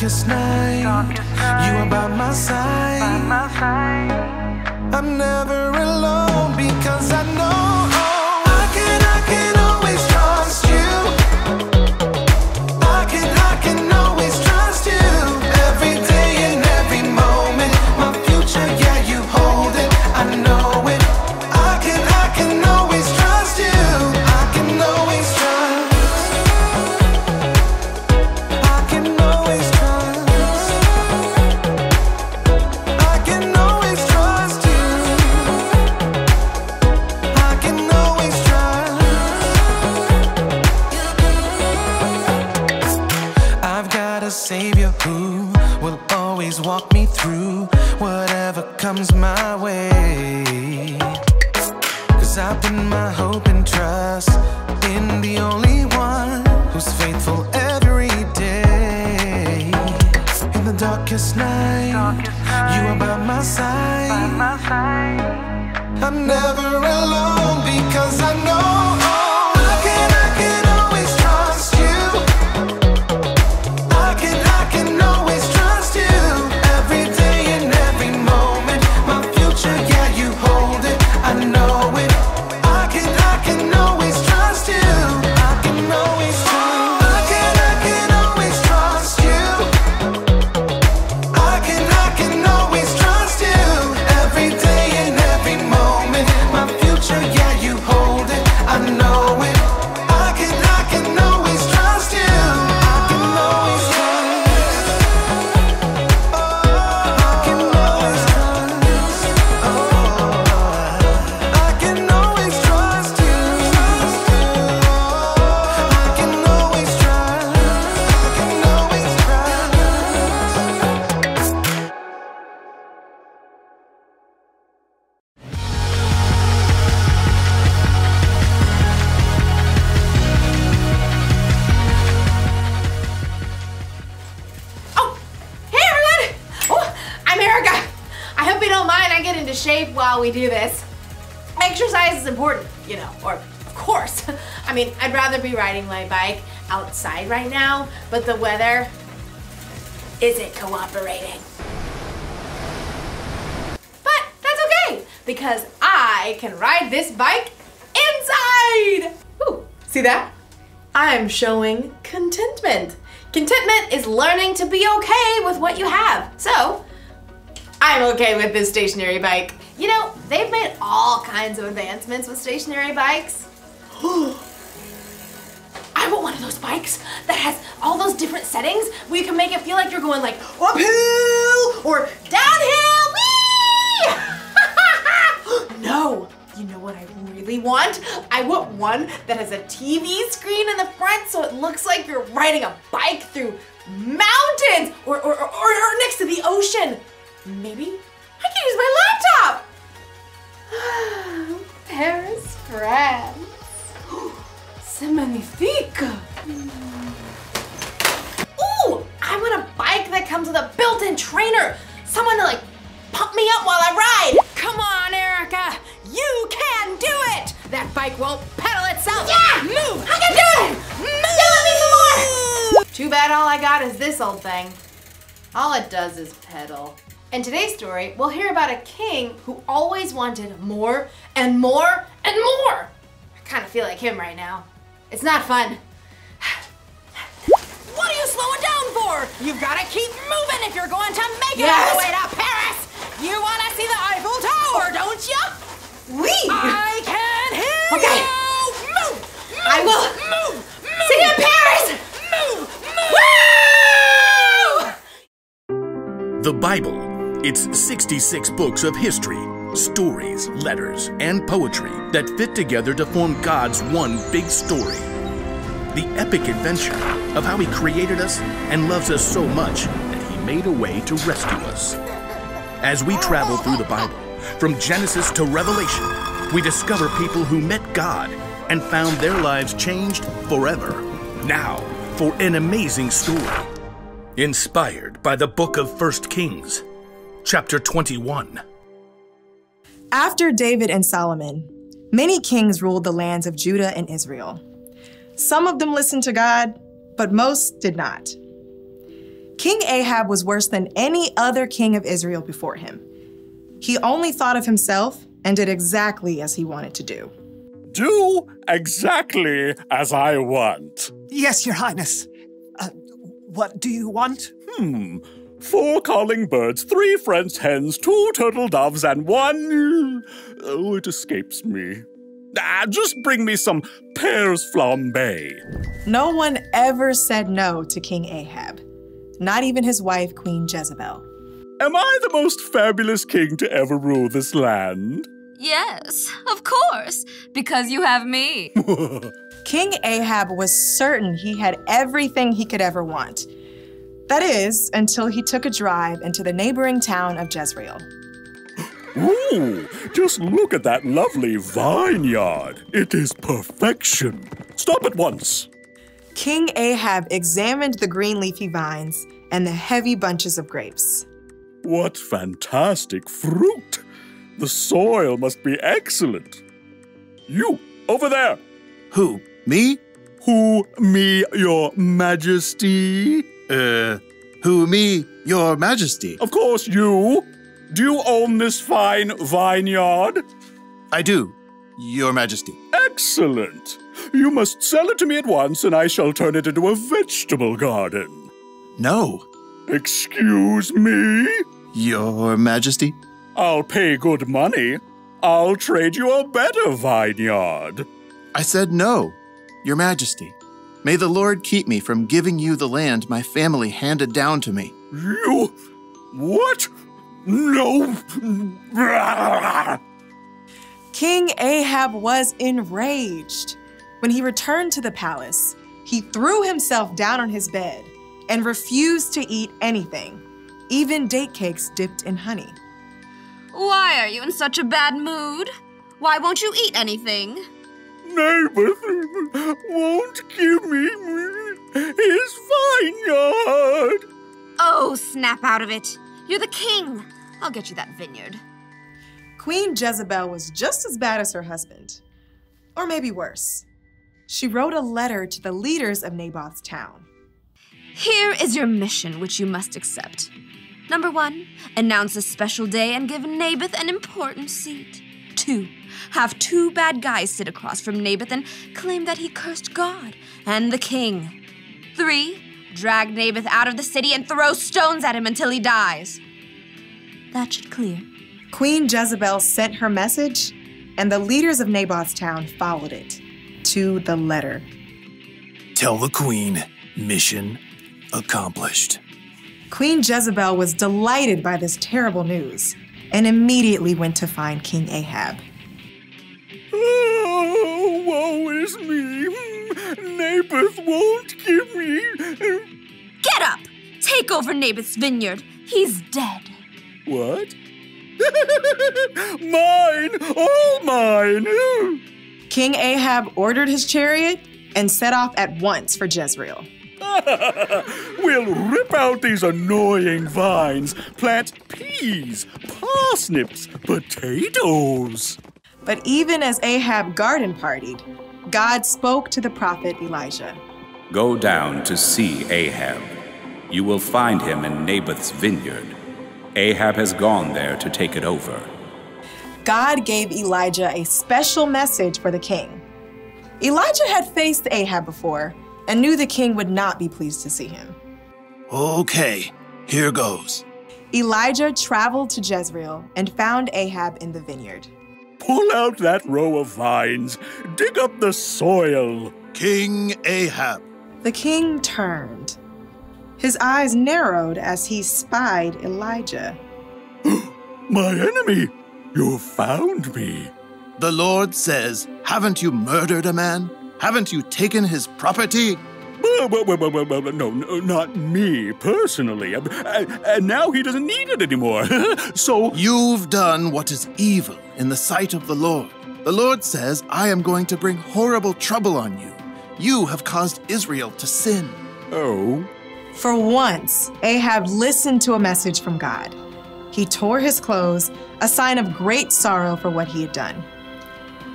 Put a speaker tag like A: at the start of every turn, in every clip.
A: darkest night, you are by my side. I'm never alone because I know I can always trust you. I can always trust you. Every day and every moment, my future, yeah, you hold it. I know it. I can always trust you. I can always trust. I can always trust. I can always trust you. I can always trust. I've got a savior who will always walk me through whatever comes my way. 'Cause I put my hope and trust in the only one who's faithful every day. In the darkest night, you are by my side. I'm never alone because I know I can always trust you. I can always trust you. Every day and every moment, my future, yeah, you hold it. I know it. I can always trust you. I can always trust. I can always trust you. I can always trust you. Every day and every moment, my future, yeah, you hold it. I know it. I can always trust you. I can always trust. I can always trust. I can always trust you. I can always trust. I can always trust.
B: Oh, hey everyone! Oh, I'm Erica. I hope you don't mind I get into shape while we do this. Exercise is important, you know, or of course. I mean, I'd rather be riding my bike outside right now, but the weather isn't cooperating. But that's okay, because I can ride this bike inside! Ooh, see that? I'm showing contentment. Contentment is learning to be okay with what you have. So, I'm okay with this stationary bike. You know, they've made all kinds of advancements with stationary bikes. I want one of those bikes that has all those different settings where you can make it feel like you're going like uphill or downhill. Whee! No, you know what I really want? I want one that has a TV screen in the front so it looks like you're riding a bike through mountains or next to the ocean. Maybe I can use my laptop. Paris, France. C'est magnifique. Ooh, I want a bike that comes with a built-in trainer. Someone to like pump me up while I ride. Come on, Erica. You can do it. That bike won't pedal itself. Yeah, move. I can do it. Move. Yeah, let me some more. Too bad all I got is this old thing. All it does is pedal. In today's story, we'll hear about a king who always wanted more and more and more. I kind of feel like him right now. It's not fun. What are you slowing down for? You've got to keep moving if you're going to make it all the way to Paris. You want to see the Eiffel Tower, don't you? Oui. I can hear you. Move. I will. Move. See you in Paris. Move. Woo!
C: The Bible. It's 66 books of history, stories, letters, and poetry that fit together to form God's one big story. The epic adventure of how He created us and loves us so much that He made a way to rescue us. As we travel through the Bible, from Genesis to Revelation, we discover people who met God and found their lives changed forever. Now, for an amazing story. Inspired by the book of 1 Kings. Chapter 21.
D: After David and Solomon, many kings ruled the lands of Judah and Israel. Some of them listened to God, but most did not. King Ahab was worse than any other king of Israel before him. He only thought of himself and did exactly as he wanted to do.
E: Do exactly as I want.
F: Yes, Your Highness. What do you want?
E: 4 calling birds, 3 French hens, 2 turtle doves, and 1... Oh, it escapes me. Just bring me some pears flambé.
D: No one ever said no to King Ahab, not even his wife, Queen Jezebel.
E: Am I the most fabulous king to ever rule this land?
G: Yes, of course, because you have me.
D: King Ahab was certain he had everything he could ever want. That is, until he took a drive into the neighboring town of Jezreel.
E: Ooh, just look at that lovely vineyard. It is perfection. Stop at once.
D: King Ahab examined the green leafy vines and the heavy bunches of grapes.
E: What fantastic fruit. The soil must be excellent. You, over there.
H: Who, me?
E: Who, me, your majesty?
H: Who, me, your majesty?
E: Of course, you. Do you own this fine vineyard?
H: I do, your majesty.
E: Excellent. You must sell it to me at once, and I shall turn it into a vegetable garden.
H: No.
E: Excuse me?
H: Your majesty?
E: I'll pay good money. I'll trade you a better vineyard.
H: I said no, your majesty. May the Lord keep me from giving you the land my family handed down to me.
E: You... what? No.
D: King Ahab was enraged. When he returned to the palace, he threw himself down on his bed and refused to eat anything, even date cakes dipped in honey.
G: Why are you in such a bad mood? Why won't you eat anything?
E: Naboth won't give me his vineyard.
G: Oh, snap out of it. You're the king. I'll get you that vineyard.
D: Queen Jezebel was just as bad as her husband, or maybe worse. She wrote a letter to the leaders of Naboth's town.
G: Here is your mission, which you must accept. Number 1, announce a special day and give Naboth an important seat. 2, have 2 bad guys sit across from Naboth and claim that he cursed God and the king. 3, drag Naboth out of the city and throw stones at him until he dies. That should clear.
D: Queen Jezebel sent her message, and the leaders of Naboth's town followed it, to the letter.
F: Tell the queen, mission accomplished.
D: Queen Jezebel was delighted by this terrible news and immediately went to find King Ahab.
E: Oh, woe is me. Naboth won't give me...
G: Get up! Take over Naboth's vineyard. He's dead.
E: What? Mine! All mine!
D: King Ahab ordered his chariot and set off at once for Jezreel.
E: We'll rip out these annoying vines, plant peas, parsnips, potatoes.
D: But even as Ahab garden partied, God spoke to the prophet Elijah.
I: Go down to see Ahab. You will find him in Naboth's vineyard. Ahab has gone there to take it over.
D: God gave Elijah a special message for the king. Elijah had faced Ahab before and knew the king would not be pleased to see him.
F: Okay, here goes.
D: Elijah traveled to Jezreel and found Ahab in the vineyard.
E: Pull out that row of vines. Dig up the soil.
H: King Ahab.
D: The king turned. His eyes narrowed as he spied Elijah.
E: My enemy, you found me.
H: The Lord says, haven't you murdered a man? Haven't you taken his property?
E: No, not me personally. And now he doesn't need it anymore. So
H: You've done what is evil in the sight of the Lord. The Lord says, I am going to bring horrible trouble on you. You have caused Israel to sin.
E: Oh.
D: For once, Ahab listened to a message from God. He tore his clothes, a sign of great sorrow for what he had done.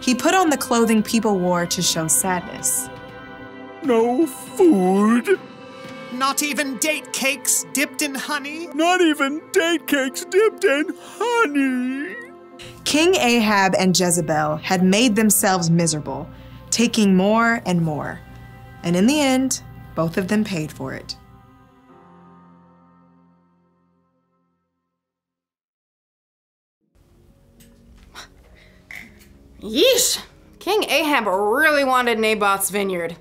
D: He put on the clothing people wore to show sadness.
E: No food.
F: Not even date cakes dipped in honey?
E: Not even date cakes dipped in honey.
D: King Ahab and Jezebel had made themselves miserable, taking more and more. And in the end, both of them paid for it.
B: Yeesh! King Ahab really wanted Naboth's vineyard.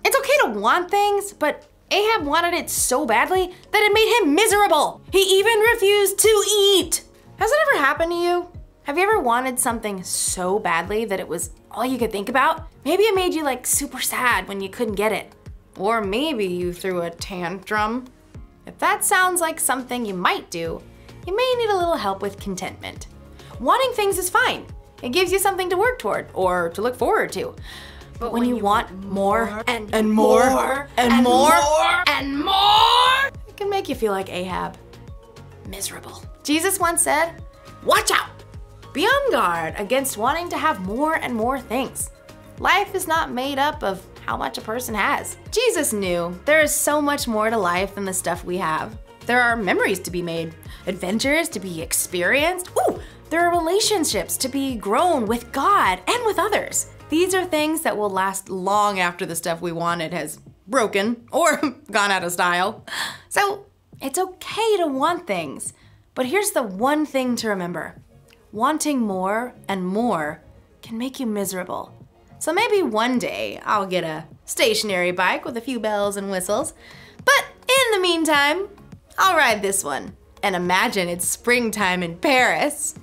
B: It's okay to want things, but Ahab wanted it so badly that it made him miserable. He even refused to eat. Has it ever happened to you? Have you ever wanted something so badly that it was all you could think about? Maybe it made you like super sad when you couldn't get it. Or maybe you threw a tantrum. If that sounds like something you might do, you may need a little help with contentment. Wanting things is fine. It gives you something to work toward or to look forward to. But when you want more and more and more and more, it can make you feel like Ahab. Miserable. Jesus once said, "Watch out! Be on guard against wanting to have more and more things." Life is not made up of how much a person has. Jesus knew there is so much more to life than the stuff we have. There are memories to be made, adventures to be experienced. Ooh, there are relationships to be grown with God and with others. These are things that will last long after the stuff we wanted has broken or gone out of style. So it's okay to want things, but here's the one thing to remember. Wanting more and more can make you miserable. So maybe one day I'll get a stationary bike with a few bells and whistles, but in the meantime, I'll ride this one and imagine it's springtime in Paris.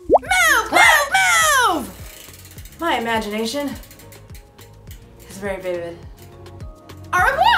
B: Move, move, move! My imagination is very vivid. Au revoir!